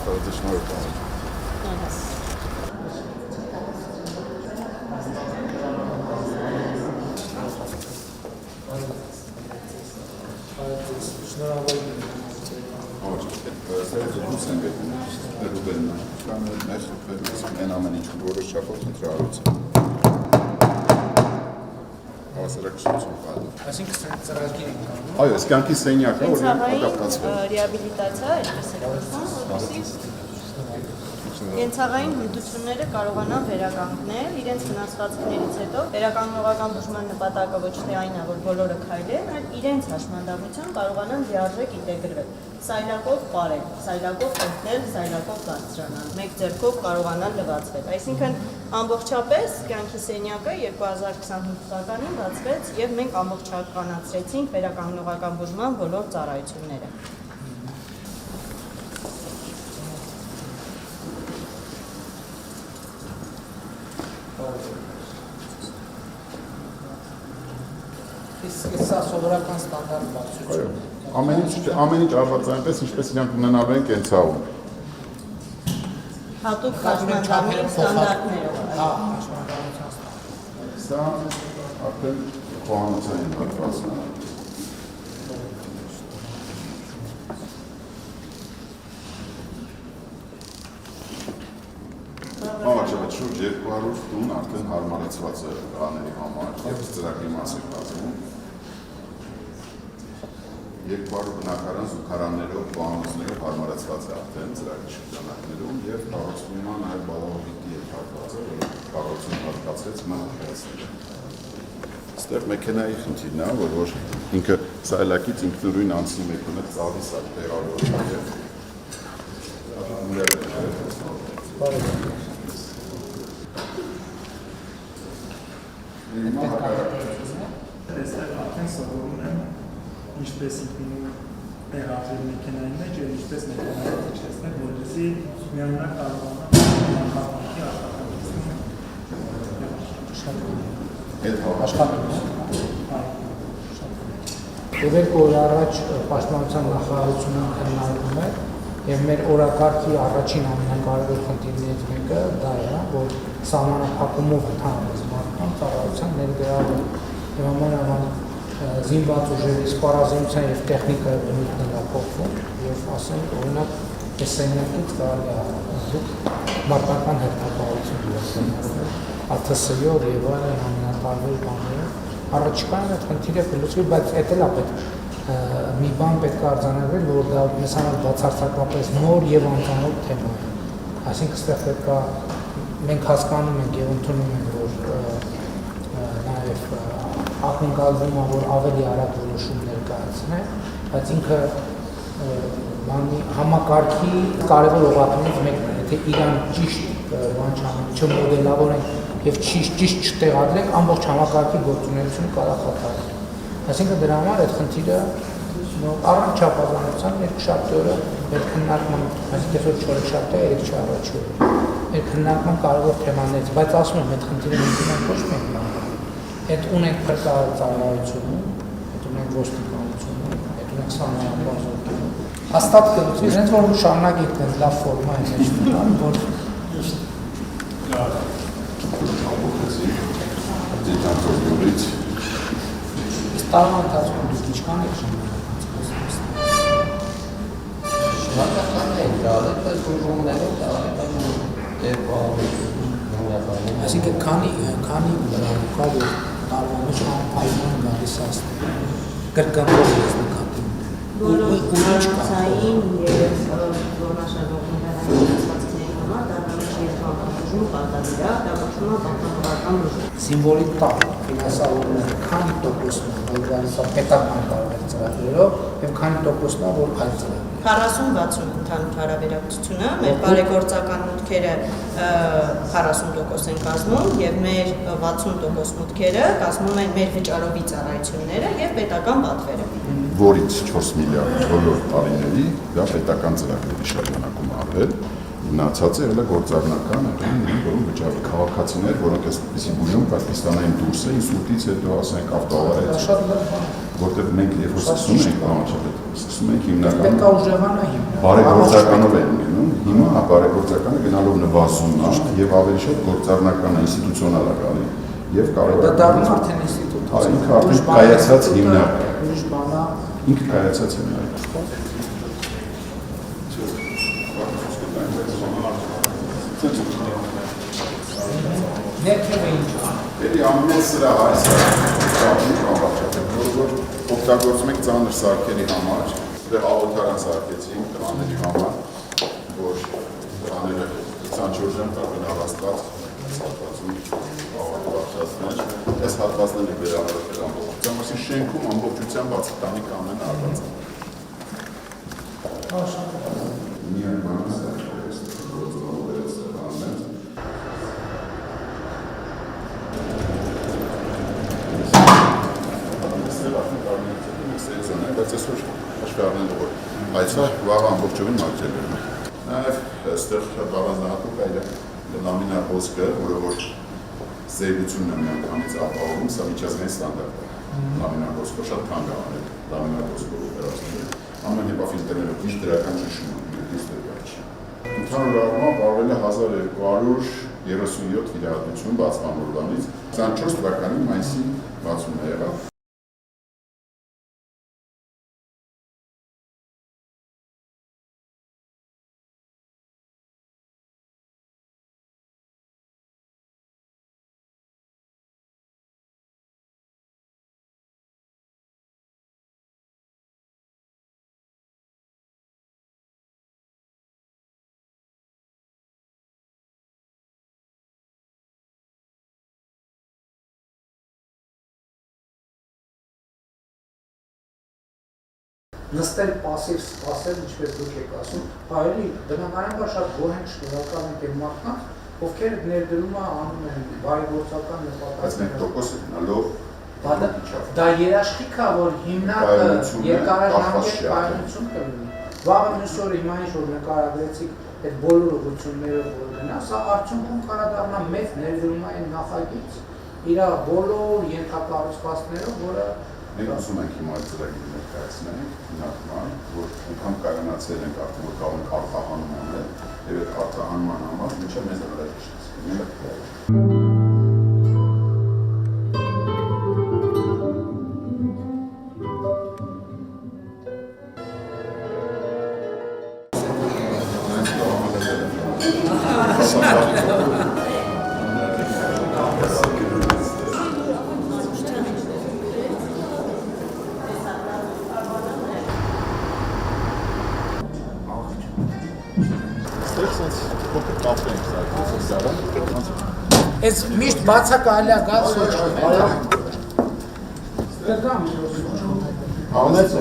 Հարցարացի շնորհակալ։ Են ամեն ինչ որոշ չափով ընտրարություն։ Հավասարակշռություն կա։ Այսինքն ծրագիր ենք կանում։ Այո, այս կյանքի սենյակը, որ Կենցաղային ռեաբիլիտացիա, այսպես է կոչվում, կենցաղային հմտությունները կարողանան վերականգնել իրենց վնասվածքներից հետո վերականգնողական բուժման նպատակը ոչ թե այն է, որ բոլորը քայլեն, այլ իրենց հաշմանդամությամբ կարողանան լիարժեք ինտեգրվել, սայլակով պարել, սայլակով օգնել, սայլակով բարձրանալ, մեկ ձեռքով կարողանան լվացվել։ Այսինքն ամբողջապես կյանքի սենյակը 2025 թվականին բացվեց եւ մենք ամբողջականացրեցինք վերականգնողական բուժման բոլոր ծառայությունները։ Իսկ սա սովորական ստանդարտ բարձրություն։ Ամեն ինչ արված այնպես, ինչպես իրանք ունենալու են կենցաղում։ Հատուկ հաշմանդամի ստանդարտներով։ Հա, հաշմանդամության ստանդարտ։ Սա արդեն խոհանոցային հատվածն է։ Համաչափ շուրջ 200 տուն արդեն հարմարեցված է տղաների համար եւ ծրագրի մաս է կազմում։ 200 բնակարան զուգարաններով, պահանջներով հարմարեցված է արդեն ծրագրի շրջանակներում եւ կառուցվում է նաեւ բալահովիտի հատվածը, որը կառուցում հատկացրեց մահացները։ Այստեղ մեքենայի խնդիրն է, որ ինքը սայլակից ինքնուրույն անցնի մեքենա ծավի սա տեղավորվում եւ Այստեղ արդեն սովորում եմ ինչպես ինքնին տեղադրել մեքենայի մեջ եւ ինչպես մեքենայի իջեցնել, որպեսզի միանունակ կարողանան աշխատանքի Եվ երկու օր առաջ Պաշտպանության նախարարությունը քննարկում է եւ մեր օրակարգի առաջին ամենակարևոր խնդիրներից մեկը դա է, որ սահմանափակումով ընդհանրապես մարդկանց ծառայության ներգրավում եւ ամենավան զինված ուժերի սպառազինության եւ տեխնիկայի բնույթն է փոխվում եւ ասենք օրինակ այս սենյակից կարելի է մարտական հերթապահություն դուրս ԱԹՍ-ով եւ այլն ամենատարբեր բաներով առաջիկայում այդ խնդիրը կլուծվի, բայց դա էլ է պետք մի բան պետք է արձանագրել, որ դա մեզ համար բացարձակապես նոր եւ անծանոթ թեմա է։ Այսինքն այստեղ պետք է մենք հասկանում ենք եւ ընդունում ենք, որ նաեւ ակնկալվում է, որ ավելի արագ որոշումներ կայացնեն, բայց ինքը բանի համակարգի կարևոր օղակներից մեկն է, եթե իրան ճիշտ բան չմոդելավորենք եւ ճիշտ չտեղադրենք, ամբողջ համակարգի գործունեությունը կարող է խաթարել։ Այսինքն դրա համար այդ խնդիրը առանց չափազանության երկուշաբթի օրը մեր քննարկման, այսինքն այսօր չորեքշաբթի է, երեքշաբթի առաջի օրը։ Մեր քննարկման կարևոր թեմաներից, բայց ասում եմ, այդ խնդիրը մենք ոչ մեկ Այդ ունենք փրկարար ծառայությունը, այդ ունենք ոստիկանությունը, այդ ունենք սահմանապահությունը։ Հաստատ կլուծվի, հենց որ շարունակենք դες լավ ֆորմա է մեջ տան, որ Տարվա ընթացքում դուք ինչքան եք շնորհակալ ենք, դարձած բուժումներով Այսինքն քանի կա որ տարվա մեջ անպայման գալիս է կրկնվող ես նկատում։ Բոլորային եւ որոշակի վնասվածքների համար դառնալու երկու պատասխան դա կոչվում է պատասխանատվական բուժում։ Սիմվոլիկ տալ ֆինանսավորումը քանի տոկոսն է որ գալիս է պետական տարբեր ծրագրերով եւ քանի տոկոսն է որ այլ ծրագրերով 40-60 ընդհանուր հարաբերակցությունը, մեր բարեգործական մուտքերը 40% են կազմում եւ մեր 60% մուտքերը կազմում են մեր վճարովի ծառայությունները եւ պետական պատվերը։ Որից 4 միլիարդ բոլոր տարիների դա պետական ծրագրերի շրջանակում արվել, մնացածը եղել է գործառնական, որոնք վճարել քաղաքացիներ, որոնք այսպիսի բուժում Պակիստանային դուրս են ինսուլտից հետո ասենք ավտոավարիայից, որտեղ մենք երբ որ սկսում ենք համաչափել, սկսում ենք հիմնականում բարեգործականով են ունենում, Հիմա բարեգործականը գնալով նվազում է եւ ավելի շատ գործառնական է, ինստիտուցիոնալ է գալի եւ կարող է Դա դառնում արդեն ինստիտուտ։ Ինքը արդեն կայացած հիմնարկ։ Ուրիշ բան է։ Ինքը կայացած հիմնարկ։ Ներքևը ինչ։ Էլի ամենից սրա այս է, որ օգտագործում ենք ծանր սարքերի համար, դե աղոթարան սարքեցինք տղաների համար, որ տղաները 24 ժամ կարող են առաստված հատվածում աղոթվածներ, այս հատվածները վերաբերել ամբողջությամբ, այսին շենքում ամբողջությամբ բացի տանիք ամեն արված է։ Միայն բանս է, բայց այսօր հաշվի առնելով որ այցը վաղ ամբողջովին մաքրել է։ Նաև այստեղ շատ առանձնահատուկ այլ է լամինար ոսկը, որը որ զերծությունն է միանգամից ապահովում, սա միջազգային ստանդարտ է։ Լամինար ոսկը շատ թանկ է անել, լամինար ոսկով օպերացիաները։ Ամեն HEPA ֆիլտրերով միշտ դրական ճնշում ունի, ընդհանուր առմամբ արվել է 1237 վիրահատություն բացման օրվանից, 24 թվականի մայիսի 60-ը եղավ։ Նստել պասիվ սպասել, ինչպես դուք եք ասում, հայերի բնականաբար շատ գոհ ենք, շնորհակալ ենք այն մարդկանց, ովքեր ներդրումը անում են բարեգործական նպատակներով։ Դա երաշխիք է, որ հիմնակը երկարաժամկետ կայունություն կլինի։ Վաղը մյուս օրը հիմա ինչ որ նկարագրեցիք այդ բոլոր ուղղություններով որ գնա, սա արդյունքում կարող դառնա մեծ ներդրումային նախագիծ իր բոլոր ենթակառուցվածքներով, որը Մենք ուզում ենք հիմա այդ ծրագիրը ներկայացնենք, հիմնականում, որ անգամ կայանացել ենք արդեն, որ կարող ենք արտահանում անել, եւ այդ արտահանման համար ինչա մեզ Այս միշտ բացակայել է գալ սոճում։ Ամենից